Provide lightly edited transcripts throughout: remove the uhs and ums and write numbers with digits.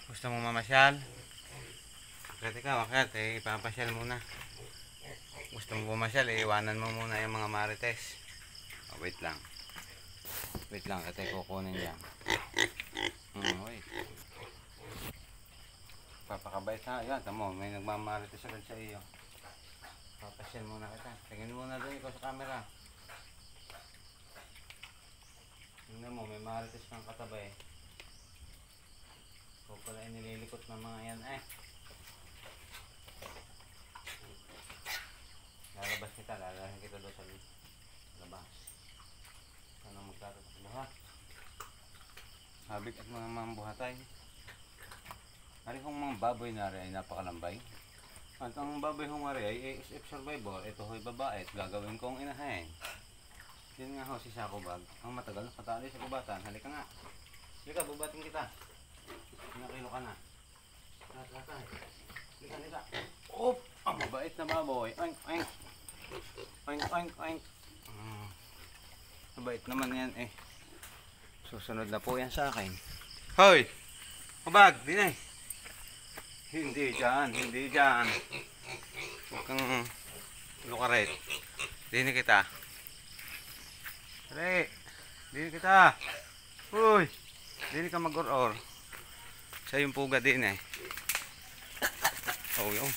Gusto mo mamasyal? Bakit ikaw, bakit? Ipapasyal muna. Gusto mo pumasyal, iwanan mo muna yung mga marites. Wait lang. Wait lang, ito kukunin dyan. Wait. Papakabait ha. Yan, tamo, may nagmamarites agad sa iyo. Papasyal muna kita. Tingin muna doon ikaw sa camera. Tingnan mo, may marites kang katabay. Huwag pala nililikot ng mga yan Lalabas kita, lalahin kita doon sa labas. Ano magtatatakbo ha? Habik at mga mambuhatay. Hari kong mga baboy na rin ay napakalambay. At ang baboy hong hari ay ASF survivor. Ito ho'y babae at gagawin kong inahin. Yan nga ho si Sakobag. Ang matagal na patali sa gubatan. Halika nga. Halika, bubating kita. Nakilo ka na. Halika. Oop! Ang mabait na baboy. Oink, oink. Oink, oink, oink. Mabait naman yan Susunod na po yan sa akin. Hoy! Kabag! Dinay! Hindi dyan. Huwag kang lukaret. Dini kita. Dali! Dini kita! Uy! Dini ka mag-or-or. Siya yung puga din Oh, yun.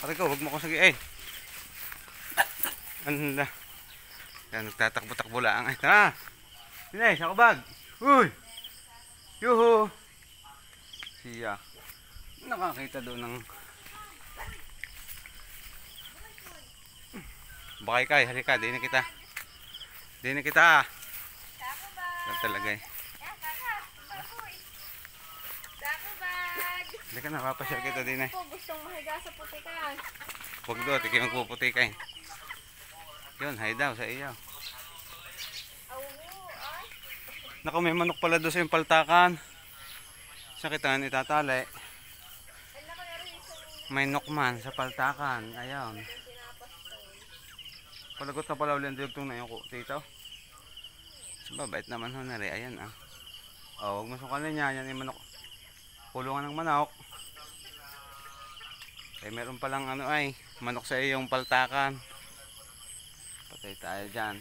Pare ko, huwag mo ko sige Ano na? Yan, nagtatakbo-takbo lang. Tara! Dinay, sa kabag! Uy! Yuhu! Siya. Nakakita doon ng bakay kay, halika, di na kita. Yan talaga Halika na, papasyal kita din Gustong mahiga sa putikan. Huwag doon, tiki magpuputikan. Yun, hay daw sa iyo. Naku, may manok pala doon sa yung paltakan. Sakitan, itatali. May nokman sa paltakan. Ayan. Palagot na pala ulit yung na yung tito. Babait naman ho na rin. Ayan huwag mo sukalin niya. Yan yung manok. Kulungan ng manok. Meron palang manok sa iyong paltakan. Patay tayo dyan.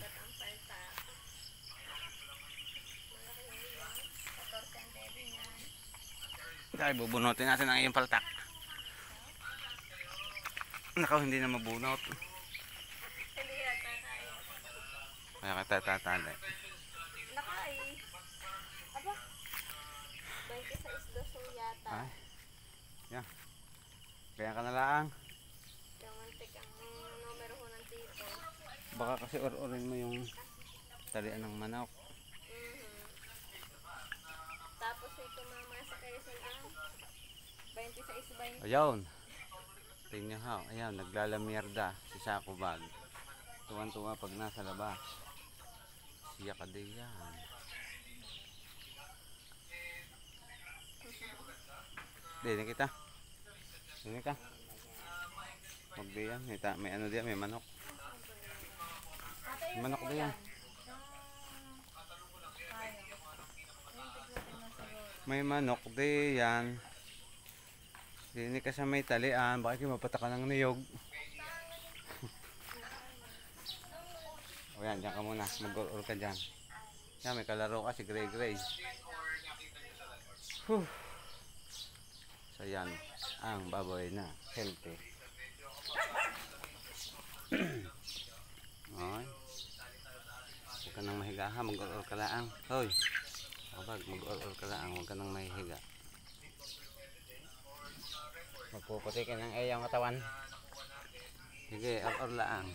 Kaya bubunutin natin ang iyong paltak. Nakaw, hindi na mabunot. Kaya kita tatali. Nakay. Aba. 26 daso yata. Yan. Kaya ka na lang. Kamantik ang numero ho ng tito. Baka kasi or-orin mo yung talian ng manok. Tapos ito mamasa kayo sa 26-20. Ayun. Tingnan ha. Ayan, naglalamierda si Sakobag. Tuwan-tuwa pag nasa labas. Siya ka din yan. Dini kita. Dini ka. Huwag diyan. May ano diyan, may manok. May manok diyan. May manok diyan. Dini ka sa may talian. Bakit mapata ka ng niyog? O yan, dyan ka muna. Mag-or ka dyan. Yan, may kalaro ka si Gray Gray. So yan, ang baboy na healthy. Oy. Huwag ka nang mahiga ha. Mag-or ka lang. Hoy. Kabag, mag-or ka lang. Huwag ka nang mahihiga. Magpuputi ka ng iyong katawan. Sige, or lang.